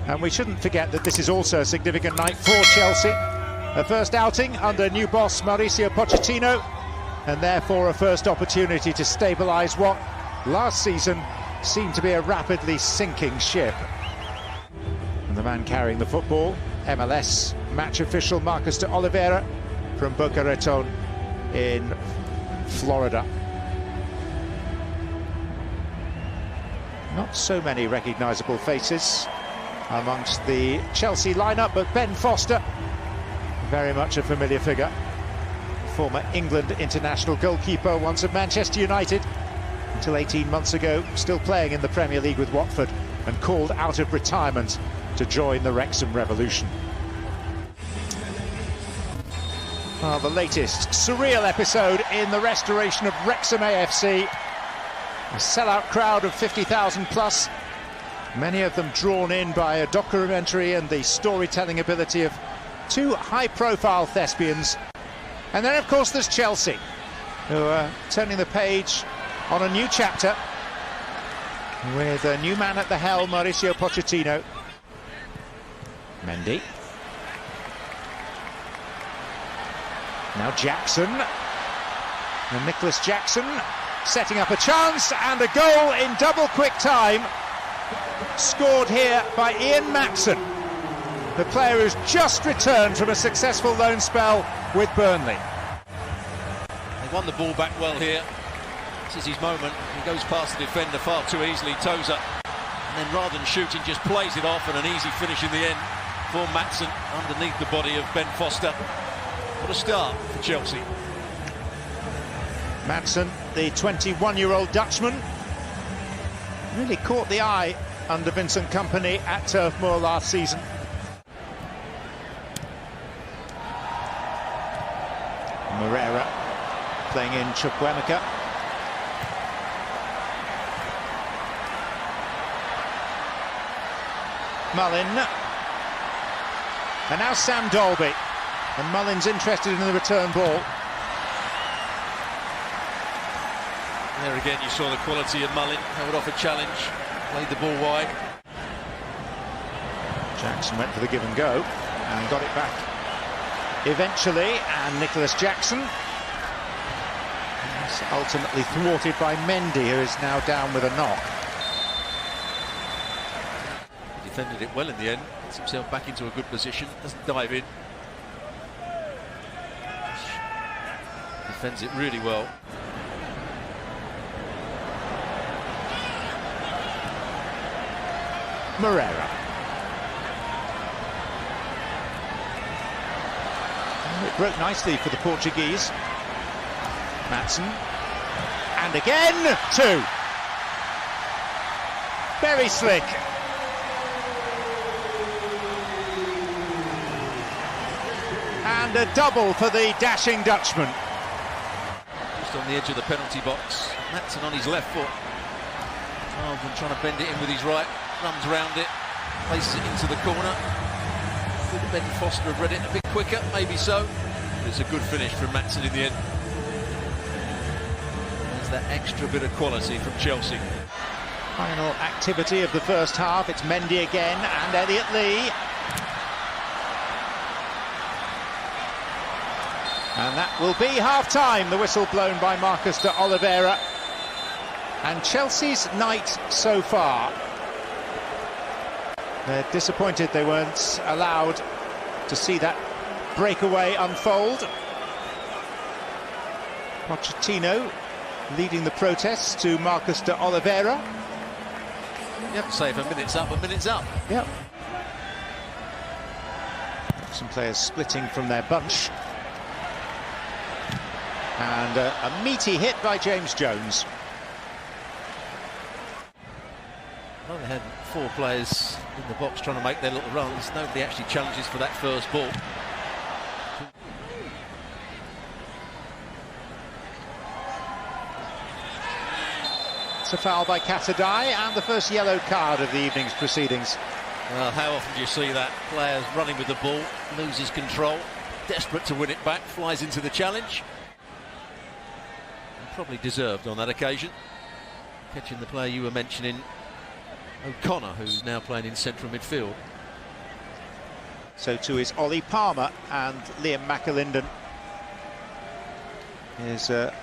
And we shouldn't forget that this is also a significant night for Chelsea. A first outing under new boss Mauricio Pochettino, and therefore a first opportunity to stabilise what last season seemed to be a rapidly sinking ship. And the man carrying the football, MLS match official Marcus de Oliveira from Boca Raton in Florida. Not so many recognisable faces amongst the Chelsea lineup, but Ben Foster, very much a familiar figure. Former England international goalkeeper, once at Manchester United, until 18 months ago, still playing in the Premier League with Watford, and called out of retirement to join the Wrexham revolution. Well, the latest surreal episode in the restoration of Wrexham AFC. A sellout crowd of 50,000 plus, many of them drawn in by a documentary and the storytelling ability of two high-profile thespians. And then, of course, there's Chelsea, who are turning the page on a new chapter with a new man at the helm, Mauricio Pochettino. Mendy. Now Jackson. And Nicholas Jackson setting up a chance, and a goal in double quick time. Scored here by Maatsen, the player who's just returned from a successful loan spell with Burnley. They won the ball back well here. This is his moment. He goes past the defender far too easily, toes up, and then rather than shooting, just plays it off, and an easy finish in the end for Maatsen underneath the body of Ben Foster. What a start for Chelsea. Maatsen, the 21-year-old Dutchman, really caught the eye under Vincent Kompany at Turf Moor last season. Moreira playing in Chukwuemeka. Mullin. And now Sam Dolby. And Mullin's interested in the return ball. There again you saw the quality of Mullin. Held off a challenge, played the ball wide. Jackson went for the give and go and got it back eventually, and Nicholas Jackson is ultimately thwarted by Mendy, who is now down with a knock. He defended it well in the end, gets himself back into a good position, doesn't dive in. Defends it really well. Moreira. It broke nicely for the Portuguese. Maatsen. And again, two. Very slick. And a double for the dashing Dutchman. Just on the edge of the penalty box. Maatsen on his left foot. Rather than trying to bend it in with his right, runs round it, places it into the corner. Could Ben Foster have read it a bit quicker? Maybe so. But it's a good finish from Maatsen in the end. There's that extra bit of quality from Chelsea. Final activity of the first half. It's Mendy again and Elliot Lee. And that will be half-time. The whistle blown by Marcus de Oliveira. And Chelsea's night so far. They're disappointed they weren't allowed to see that breakaway unfold. Pochettino leading the protests to Marcus de Oliveira. You have to say if a minute's up, a minute's up. Yep. Some players splitting from their bunch. And a meaty hit by James Jones. Well, they had four players in the box trying to make their little runs. Nobody actually challenges for that first ball. It's a foul by Katadai and the first yellow card of the evening's proceedings. Well, how often do you see that? Players running with the ball, loses control, desperate to win it back, flies into the challenge. And probably deserved on that occasion. Catching the player you were mentioning, O'Connor, who's now playing in central midfield. So too is Ollie Palmer, and Liam McAlinden is a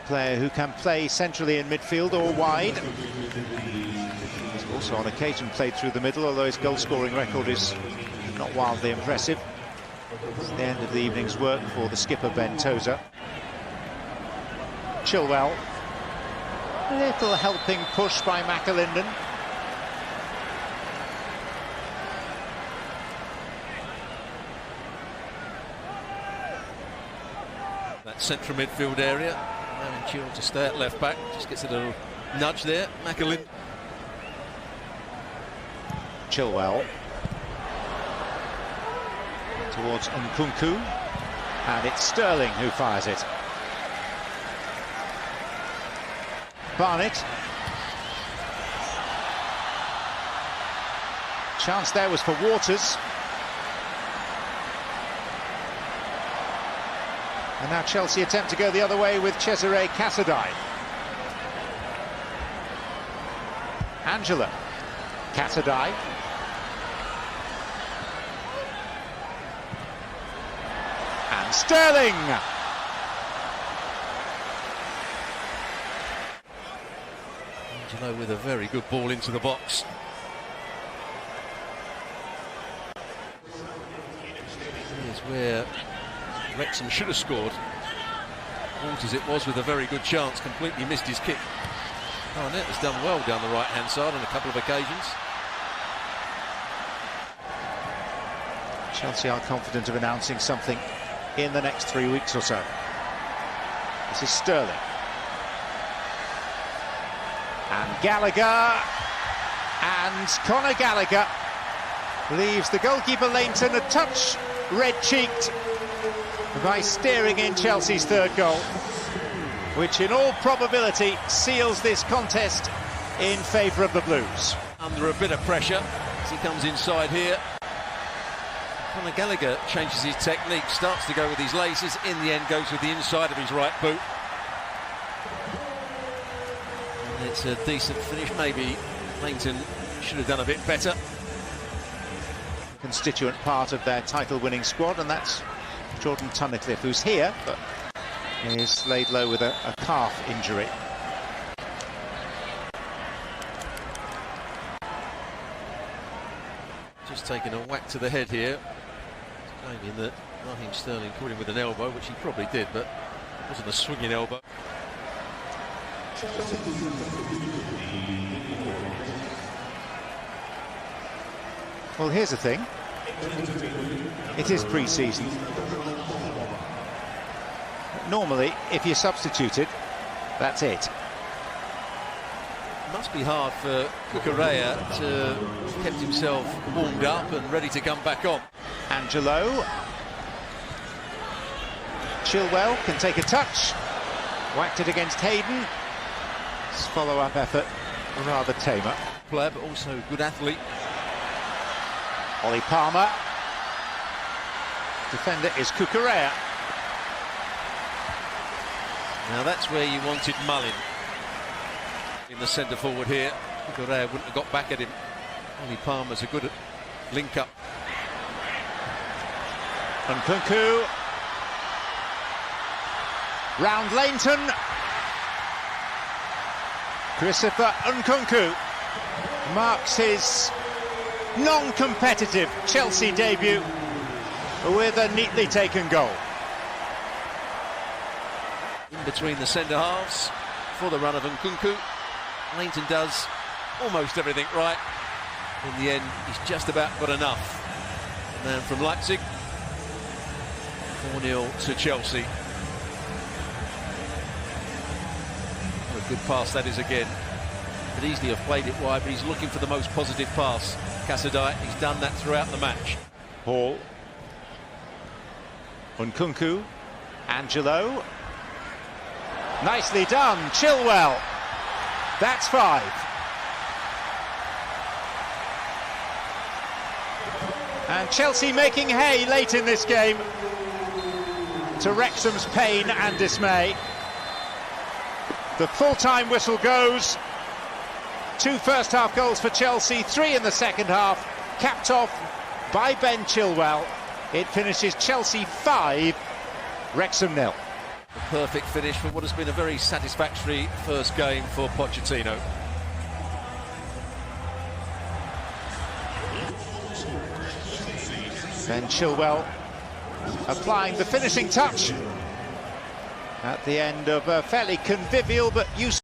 player who can play centrally in midfield or wide. He's also on occasion played through the middle, although his goal-scoring record is not wildly impressive. It's the end of the evening's work for the skipper Ben Tozer. Chilwell. A little helping push by McAlinden. That central midfield area, allowing Chilwell to stay at left back, just gets a little nudge there. McAlinden. Chilwell towards Nkunku, and it's Sterling who fires it. Barnett. Chance there was for Waters. And now Chelsea attempt to go the other way with Cesare Casadei. Angela. Casadei. And Sterling! Angelo with a very good ball into the box. Here's where Wrexham should have scored. Waters it was with a very good chance, completely missed his kick. Barnett has done well down the right-hand side on a couple of occasions. Chelsea are confident of announcing something in the next 3 weeks or so. This is Sterling. And Gallagher. And Conor Gallagher leaves the goalkeeper Lainton a touch red-cheeked by steering in Chelsea's third goal, which in all probability seals this contest in favour of the Blues. Under a bit of pressure as he comes inside here. Conor Gallagher changes his technique, starts to go with his laces, in the end goes with the inside of his right boot. And it's a decent finish. Maybe Lainton should have done a bit better. Constituent part of their title-winning squad, and that's Jordan Tunnicliffe, who's here, but is laid low with a calf injury. Just taking a whack to the head here, claiming that Raheem Sterling caught him with an elbow, which he probably did, but it wasn't a swinging elbow. Well, here's the thing. It is pre-season. Normally, if you're substituted, that's it. It must be hard for Cucurella to kept himself warmed up and ready to come back on. Angelo. Chilwell can take a touch. Whacked it against Hayden. His follow-up effort rather tamer. Player, but also good athlete. Ollie Palmer. Defender is Cucurella. Now that's where you wanted Mullin in the centre forward here. Cucurella wouldn't have got back at him. Ollie Palmer's a good link-up. Nkunku. Round Lainton. Christopher Nkunku marks his non-competitive Chelsea debut with a neatly taken goal. In between the centre halves for the run of Nkunku. Lainton does almost everything right. In the end, he's just about got enough. And then from Leipzig, 4-0 to Chelsea. What a good pass that is again. Could easily have played it wide, but he's looking for the most positive pass. Casadei, he's done that throughout the match. Hall. Nkunku. Angelo. Nicely done, Chilwell. That's 5. And Chelsea making hay late in this game, to Wrexham's pain and dismay. The full-time whistle goes. 2 first-half goals for Chelsea, 3 in the second half, capped off by Ben Chilwell. It finishes Chelsea 5, Wrexham 0. A perfect finish for what has been a very satisfactory first game for Pochettino. Ben Chilwell applying the finishing touch at the end of a fairly convivial but useful